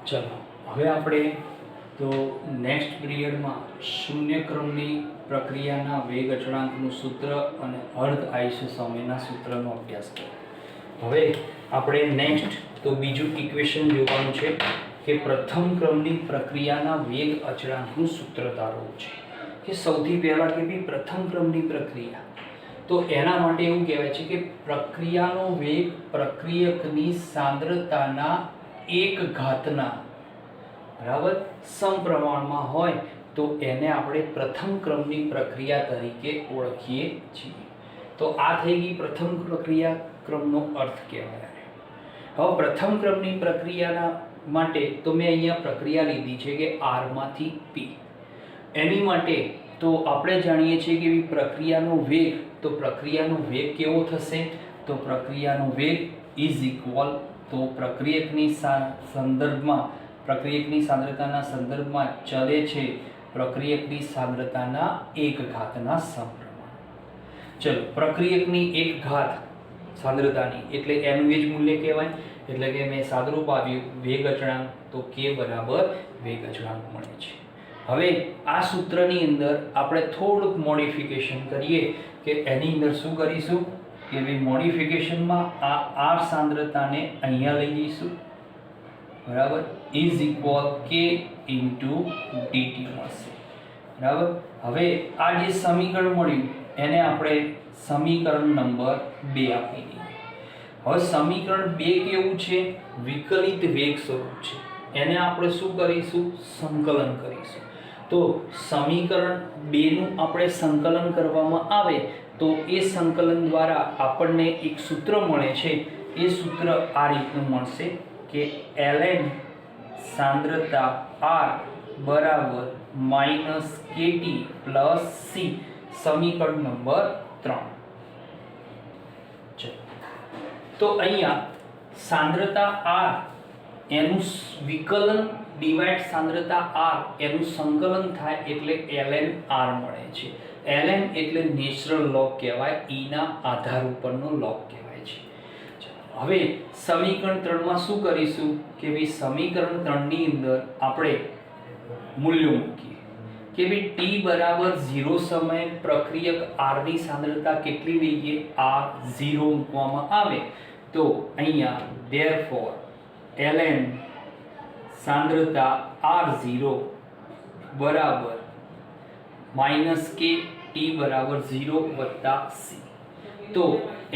ચલો હવે આપણે તો નેક્સ્ટ પિરિયડમાં શૂન્ય ક્રમની પ્રક્રિયાના વેગ અચળાંકનું સૂત્ર અને અર્ધ આયુષ્ય સમયના સૂત્રનો અભ્યાસ કરીએ। હવે આપણે નેક્સ્ટ તો બીજું ઇક્વેશન જોવાનું છે કે પ્રથમ ક્રમની પ્રક્રિયાના વેગ અચળાંકનું સૂત્ર તારવવું છે કે સૌથી પહેલાં કે ભાઈ પ્રથમ ક્રમની પ્રક્રિયા તો એના માટે એવું કહેવાય છે કે પ્રક્રિયાનો વેગ પ્રક્રિયકની સાંદ્રતાના એક ઘાતના બરાબર સમપ્રમાણમાં હોય તો એને આપણે પ્રથમ ક્રમની પ્રક્રિયા તરીકે ઓળખીએ છીએ। તો આ થઈ ગઈ પ્રથમ પ્રક્રિયા ક્રમનો અર્થ કહેવાય। હવે પ્રથમ ક્રમની પ્રક્રિયાના માટે તો મેં અહીંયા પ્રક્રિયા લીધી છે કે R માંથી P। એની માટે તો આપણે જાણીએ છીએ કે પ્રક્રિયાનો વેગ તો પ્રક્રિયાનો વેગ કેવો થશે તો પ્રક્રિયાનો વેગ ઇઝ ઇક્વલ તો પ્રક્રિયકની સંદર્ભમાં પ્રક્રિયકની સાંદ્રતાના સંદર્ભમાં ચલે છે પ્રક્રિયકની સાંદ્રતાના એક ઘાતના સમપ્રમાણ। ચલો પ્રક્રિયકની એક ઘાત સાંદ્રતાની એટલે એનું એ જ મૂલ્ય કહેવાય એટલે કે મેં સાદરૂપ આપ્યું વેગ અચળાંક તો k બરાબર વેગ અચળાંક મળે છે। હવે આ સૂત્રની અંદર આપણે થોડુંક મોડિફિકેશન કરીએ કે એની અંદર શું કરીશું કે ભાઈ મોડિફિકેશનમાં આ R સાંદ્રતાને અહીંયા લઈ જઈશું બરાબર is equal k into dt મળશે બરાબર। હવે આ જે સમીકરણ મળ્યું એને આપણે સમીકરણ નંબર 2 આપી દઈએ। હવે સમીકરણ 2 કેવું છે વિકલિત વેગ સ્વરૂપ છે એને આપણે શું કરીશું સંકલન કરીશું। તો સમીકરણ 2 નું આપણે સંકલન કરવામાં આવે તો એ સંકલન દ્વારા આપણને એક સૂત્ર મળે છે। એ સૂત્ર આ રીતનું મળશે કે ln સાંદ્રતા R બરાબર -kT + C સમીકરણ નંબર 3। તો અહીંયા સાંદ્રતા R એનું વિકલન ડિવાઇડ સાંદ્રતા R એનું સંકલન થાય એટલે ln R મળે છે। ln એટલે નેચરલ લોગ કહેવાય e ના આધાર ઉપરનો લોગ કહેવાય છે। હવે સમીકરણ 3 માં શું કરીશું કે ભાઈ સમીકરણ 3 ની અંદર આપણે મૂલ્યો મૂકીએ કે ભાઈ t બરાબર 0 સમયે પ્રક્રિયક R ની સાંદ્રતા કેટલી લઈએ R0 મૂકવામાં આવે તો અહીંયા therefore ln સાંદ્રતા R0 બરાબર -k t બરાબર 0 + C। તો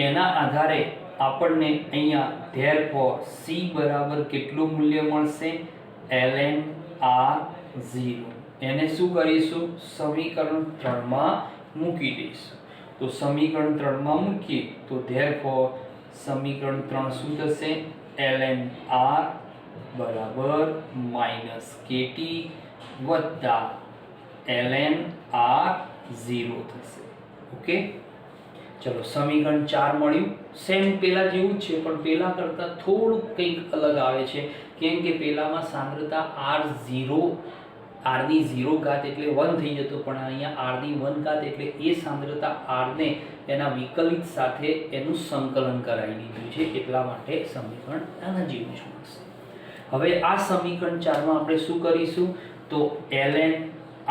એના આધારે આપણને અહીંયા therefore C બરાબર કેટલું મૂલ્ય મળશે ln R0 એને શું કરીશું સમીકરણ 3 માં મૂકી દઈશું। તો સમીકરણ 3 માં મૂકીએ તો therefore સમીકરણ 3 શું થશે ln R બરાબર -kT + ln R0 થશે। ઓકે ચલો સમીકરણ 4 મળ્યું સેમ પેલા જેવું જ છે પણ પેલા કરતા થોડુંક કંઈક અલગ આવે છે કેમ કે પેલામાં સાંદ્રતા R0 R ની 0 ઘાત એટલે 1 થઈ જતો પણ અહીંયા R ની 1 ઘાત એટલે એ સાંદ્રતા R ને એના વિકલિત સાથે એનું સંકલન કરાવી દીધું છે એટલા માટે સમીકરણ આના જેવું જ મળશે। હવે આ સમીકરણ 4 માં આપણે શું કરીશું તો ln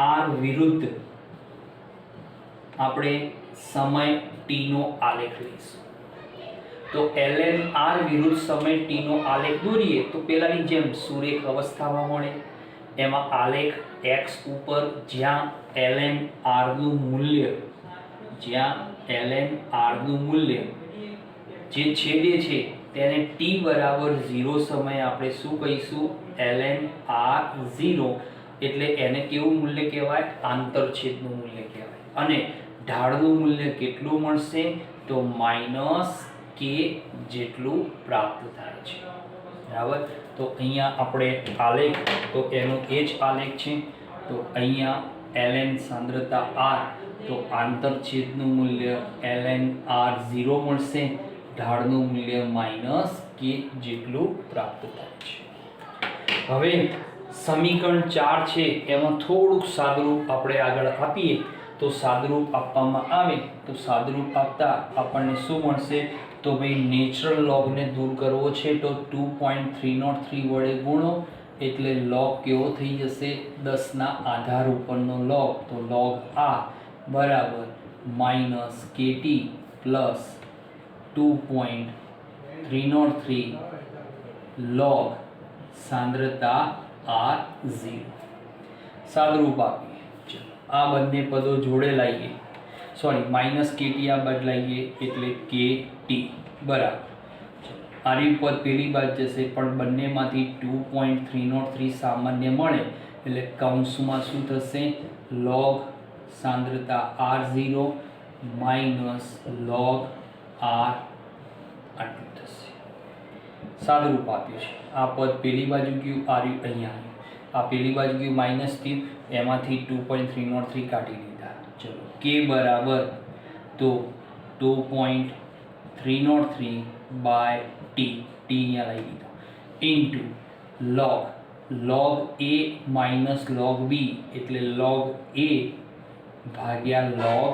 R વિરુદ્ધ આપણે સમય t નો આલેખ લઈશું। તો ln R વિરુદ્ધ સમય t નો આલેખ દોરીએ તો પેલાની જેમ સુરેખ અવસ્થામાં મળે એમાં આલેખ x ઉપર જ્યાં ln R નું મૂલ્ય જે છેદે છે તેને t બરાબર 0 સમયે આપણે શું કહીશું ln R0 એટલે એને કેવું મૂલ્ય કહેવાય આંતરછેદનું મૂલ્ય કહેવાય અને ઢાળનું મૂલ્ય કેટલું મળશે તો -k જેટલું પ્રાપ્ત થાય છે બરાબર। તો અહીંયા આપણે આલેખ તો એનો એ જ આલેખ છે તો અહીંયા ln સાંદ્રતા R તો આંતરછેદનું મૂલ્ય ln R0 મળશે ઢાળનું મૂલ્ય -k જેટલું પ્રાપ્ત થાય છે। હવે સમીકરણ 4 છે એમાં થોડુંક સાદરૂપ આપણે આગળ આપીએ તો સાદરૂપ આપવામાં આવે તો સાદરૂપ આપતા આપણને શું મળશે તો ભાઈ નેચરલ લોગ ને દૂર કરવો છે તો 2.303 વડે ગુણો એટલે log કેવો થઈ જશે 10 ના આધાર ઉપરનો log, તો log r બરાબર માઇનસ kt પ્લસ 2.303 log સાંદ્રતા r0 સાદુરૂપ આપીએ. ચલો આ બંને પદો જોડે લાવીએ, સોરી માઇનસ kt આ બાદ લાવીએ એટલે kt બરાબર. આની પદ પેલી બાદ જશે પણ બંનેમાંથી 2.303 સામાન્ય મળે એટલે કૌંસમાં શું થશે log સાંદ્રતા r0 માઇનસ log r આટલું થશે. સાદુરૂપ આપ્યું છે. આ પદ પેલી બાજુ ગયું, આ રહ્યું અહીંયા આવ્યું. આ પેલી બાજુ ગયું માઇનસ થી, એમાંથી 2.303 કાઢી લીધા. ચલો k બરાબર તો 2.303 બાય t અહીંયા લઈ લીધો into log a minus log b એટલે log a ભાગ્યા log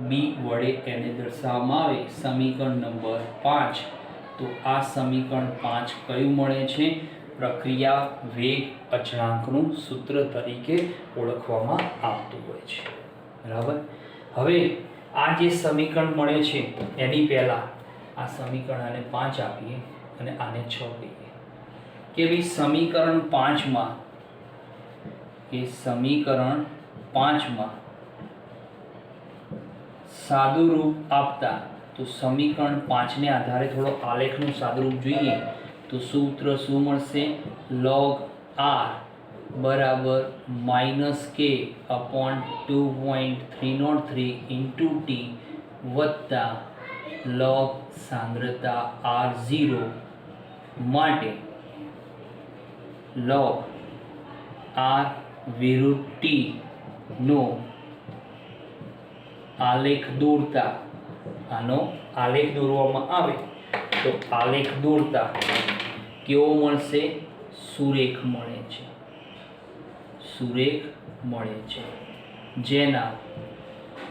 b વડે એને દર્શાવવામાં આવે સમીકરણ નંબર 5. તો આ સમીકરણ 5 કયું મળે છે? પ્રક્રિયા વેગ અચળાંકનું સૂત્ર તરીકે ઓળખવામાં આવતું હોય છે. બરાબર. હવે આ જે સમીકરણ મળે છે એની પહેલા આ સમીકરણ આને 5 આપીએ અને આને 6 કહીએ કે ભાઈ સમીકરણ 5માં સાદુરૂપ આપતા, તો સમીકરણ 5 ને આધારે થોડો આલેખનું સાદુરૂપ જોઈએ તો સૂત્ર શું મળશે? log r બરાબર minus k upon 2.303 into t વત્તા log સાંદ્રતા r0 માટે log r વિરુદ્ધ t નો આલેખ દોરતા, આનો આલેખ દોરવામાં આવે તો આલેખ દોરતા કેવો મળશે? સુરેખ મળે છે. સુરેખ મળે છે જેના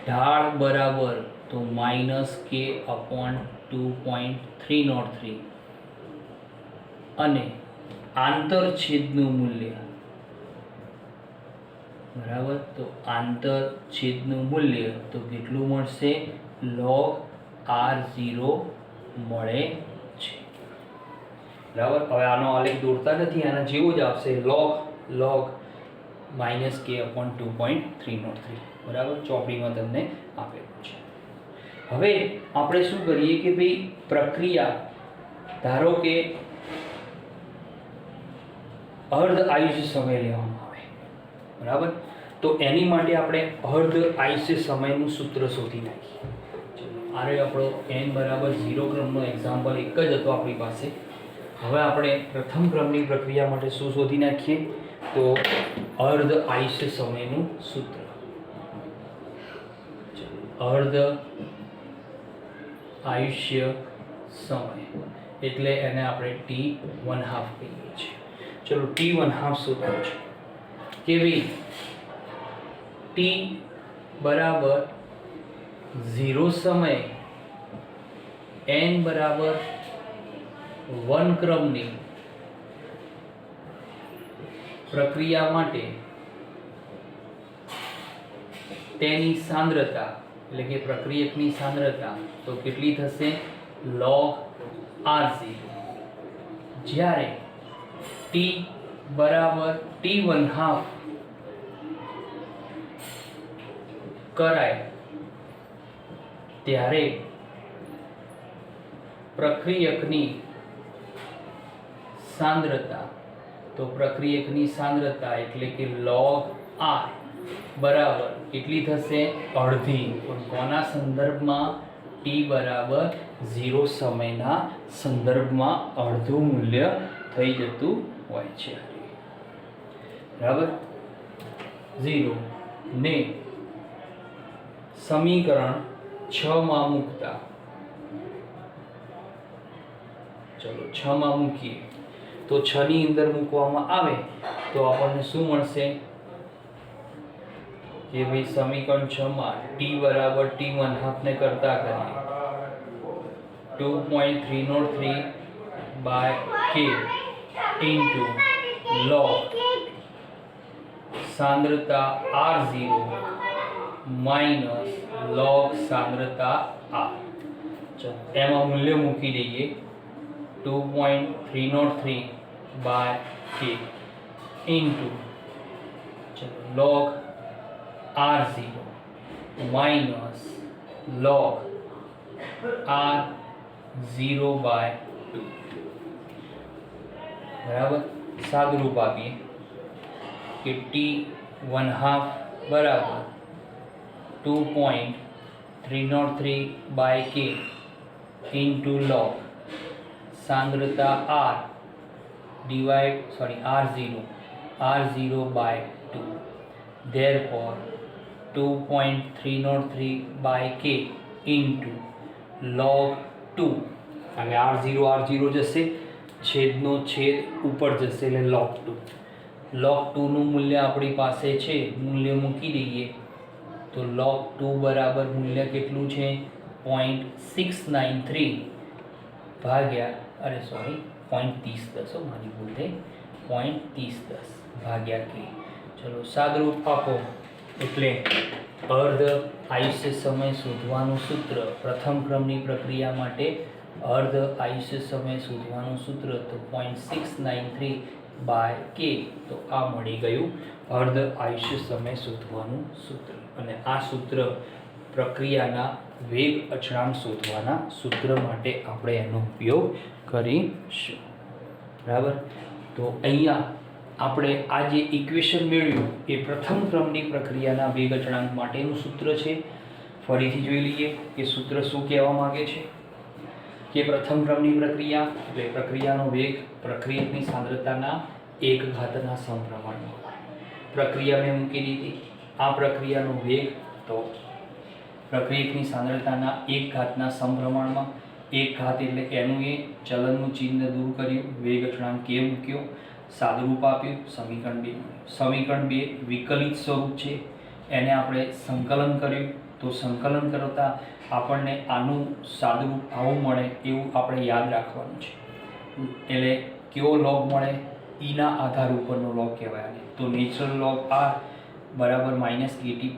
ઢાળ બરાબર તો માઇનસ k અપોન 2.303 અને આંતરછેદનું મૂલ્ય બરાબર, તો આંતરછેદનું મૂલ્ય તો કેટલું મળશે? log r0 મળે છે. બરાબર. હવે આનો આલેખ દોરતા નથી, આના જેવો જ આવશે log માઇનસ k અપોન 2.303. બરાબર. ચોપડીમાં તમને આપેલું છે. હવે આપણે શું કરીએ કે ભાઈ પ્રક્રિયા, ધારો કે અર્ધ આયુષ્ય સમય લેવામાં આવે. બરાબર. તો એની માટે આપણે અર્ધ આયુષ્ય સમયનું સૂત્ર શોધી નાખીએ. આરે આપણો n બરાબર 0 ક્રમનો એક્ઝામ્પલ એક જ હતો આપણી પાસે. હવે આપણે પ્રથમ ક્રમની પ્રક્રિયા માટે શું શોધી નાખીએ? તો અર્ધ આયુષ્ય સમયનું સૂત્ર. અર્ધ આયુષ્ય સમય એટલે એને આપણે t1/2 કહીએ છીએ. ચલો t1/2 સૂત્ર છે કે ભાઈ t બરાબર 0 સમય n બરાબર 1 ક્રમની પ્રક્રિયા માટે તેની સાંદ્રતા એટલે કે પ્રક્રિયકની સાંદ્રતા તો કેટલી થશે? log r0. જ્યારે t બરાબર t1/2 કરાય ત્યારે પ્રક્રિયકની સાંદ્રતા, તો પ્રક્રિયકની સાંદ્રતા એટલે કે log r બરાબર કેટલી થશે? અડધી. પણ કોના સંદર્ભમાં? t બરાબર 0 સમયના સંદર્ભમાં અડધું મૂલ્ય થઈ જતું હોય છે. બરાબર. 0 ને સમીકરણ 6 માં મૂકતા, ચલો 6 માં મૂકીએ તો 6 ની અંદર મૂકવામાં આવે તો આપણને શું મળશે? કે ભાઈ સમીકરણ 6 માં t બરાબર t1/2 ને કરતા કરીએ 2.303 બાય k ઇન્ટુ log सांद्रता R0 माइनस log सांद्रता R। चलो एमा मूल्य मूकी दीजिए 2.303 बाय k इंटू चलो log R0 minus log R0 by 2 बराबर। सादरूप आपीए कि t1/2 बराबर 2.303 बाय k इंटू लॉग सांद्रता R0 by 2 therefore 2.303 by k into log 2 आगे R0 जैसे छेदनो छेद ऊपर जैसे એટલે log 2 નું મૂલ્ય આપણી પાસે છે, મૂલ્ય મૂકી દઈએ તો log 2 બરાબર મૂલ્ય કેટલું છે 0.693 ભાગ્યા 0.3010 મારી ભૂલ થઈ 0.3010 ભાગ્યા k। ચલો સાદરૂપ આપો એટલે અર્ધ આયુષ્ય સમય શોધવાનું સૂત્ર પ્રથમ ક્રમની પ્રક્રિયા માટે अर्ध आयुष्य समय शोधवानुं सूत्र तो 0.693 बाय k तो आ मळी गयुं अर्ध आयुष्य समय शोधवानुं सूत्र। अने आ सूत्र प्रक्रियाना वेग अचळांक शोधवाना सूत्र माटे आपणे एनो उपयोग करीशुं। बराबर। तो अहींया આપણે આ જે ઇક્વેશન મેળવ્યું એ પ્રથમ ક્રમની પ્રક્રિયાના વેગ અચળાંક માટેનું સૂત્ર છે। ફરીથી જોઈ લઈએ કે સૂત્ર શું કહેવા માંગે છે કે પ્રથમ ક્રમની પ્રક્રિયા એટલે પ્રક્રિયાનો વેગ પ્રક્રિયકની સાંદ્રતાના 1/ઘાતના સમપ્રમાણમાં। પ્રક્રિયા મેં મૂકી દીધી આ પ્રક્રિયાનો વેગ તો પ્રક્રિયકની સાંદ્રતાના 1/ઘાતના સમપ્રમાણમાં। 1 એટલે એનું એ ચલનનું ચિહ્ન દૂર કર્યું, વેગ અચળાંક k મૂક્યો, સાદુરૂપ આપ્યું, સમીકરણ 2 સમીકરણ 2 વિકલિત સ્વરૂપ છે, એને આપણે સંકલન કર્યું તો સંકલન કરતા આપણને આનું સાદુરૂપ આવું મળે એવું આપણે યાદ રાખવાનું છે। એટલે કેવો લોગ મળે ઈના આધાર ઉપરનો લોગ કહેવાય આને। તો નેચરલ લોગ r બરાબર -kt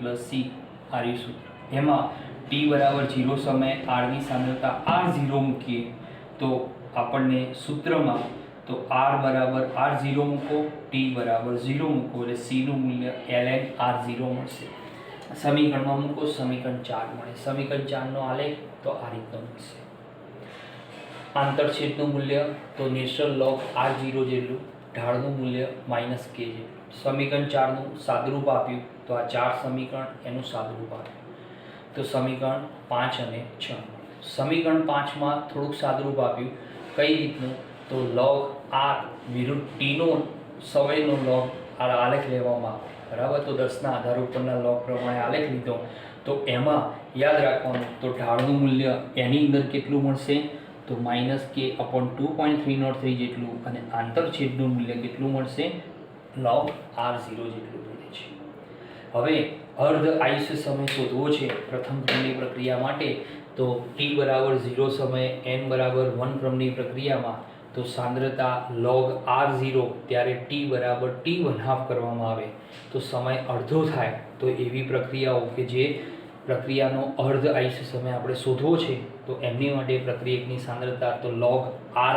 + c આર્યું સૂત્ર। એમાં t બરાબર 0 સમયે r ની સાંદ્રતા r0 મૂકીએ તો આપણને સૂત્રમાં तो r बराबर r0 મૂકો, t बराबर 0 મૂકો એટલે c નું મૂલ્ય ln r0 મળશે। સમીકરણમાં મૂકો સમીકરણ 4 મળે। સમીકરણ 4 નો આલેખ તો આ રીતનો મળશે। આંતરછેદનું મૂલ્ય તો નેચરલ log r0 જેટલું, ઢાળનું મૂલ્ય -k જેટલું। સમીકરણ 4 નું સાદુરૂપ આપ્યું તો આ 4 સમીકરણ એનું સાદુરૂપ આપ્યું તો સમીકરણ 5 અને 6। સમીકરણ 5 માં થોડુંક સાદુરૂપ આપ્યું કઈ રીતનું तो log r विरुद्ध t नो समयનો log r आलेख लेवामां आवे। बराबर। तो 10 ना आधार उपरना log प्रमाणे आलेख लीधो तो एमां याद राखवानुं तो ढाळनुं मूल्य एनी अंदर केटलुं मळशे तो -k/2.303 जेटलुं अने आंतरछेदनुं मूल्य केटलुं मळशे log r0 जेटलुं मळे छे। हवे अर्ध आयुष्य समय शोधवो छे प्रथम क्रमनी प्रक्रिया माटे तो t बराबर 0 समय n बराबर 1 क्रमनी प्रक्रियामां तो सांद्रता log r0 त्यारे t बराबर t1/2 करवामां आवे तो समय अर्धो थाय तो एवी प्रक्रियाओ के जे प्रक्रियानो अर्ध आयुष्य समय आपणे शोधवो छे तो एमनी माटे प्रक्रियकनी सांद्रता तो log r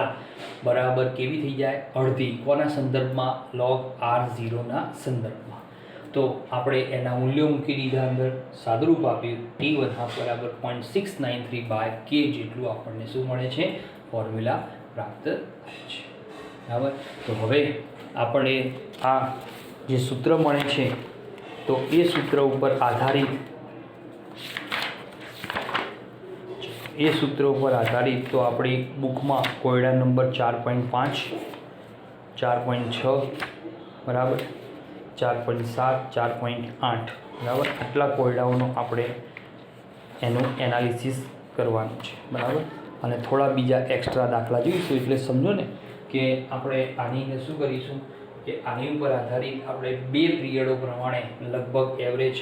बराबर केवी थई जाय अर्धी। कोना संदर्भमां log r0 ना संदर्भमां। तो आपणे एना मूल्यो मूकी दीधा अंदर सादुरूप आप्युं t1/2 बराबर 0.693 बाय k जेटલું આપણને શું મળે છે ફોર્મ્યુલા प्राप्त થાય છે। बराबर। तो हवे આપણે આ જે સૂત્ર મળે છે તો એ સૂત્ર ઉપર આધારિત તો આપણી બુકમાં કોયડા નંબર 4.5 4.6 બરાબર 4.7 4.8 બરાબર આટલા કોયડાઓનો આપણે એનું એનાલિસિસ કરવાનું છે। બરાબર। અને થોડા બીજા એક્સ્ટ્રા દાખલા જોઈશું એટલે સમજો ને કે આપણે આની અંદર શું કરીશું કે આની ઉપર આધારિત આપણે 2 પિરિયડો પ્રમાણે લગભગ એવરેજ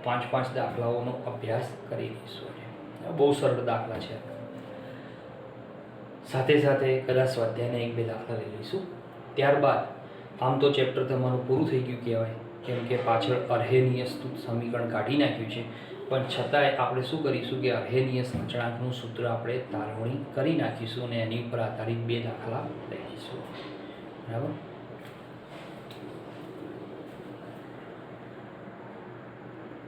5-5 દાખલાઓનો અભ્યાસ કરી લઈશું। બહુ સરળ દાખલા છે। સાથે સાથે કદાચ સ્વાધ્યાયના 1-2 દાખલા લઈ લઈશું। ત્યારબાદ આમ તો ચેપ્ટર તમારું પૂરું થઈ ગયું કહેવાય, કેમ કે પાછળ અર્હેનિયસ સમીકરણ કાઢી નાખ્યું છે, પણ છતાંય આપણે શું કરીશું કે અર્હેનિયસ અચળાંકનું સૂત્ર આપણે તારવણી કરી નાખીશું અને એની ઉપર આધારિત 2 દાખલા લઈશું. બરાબર.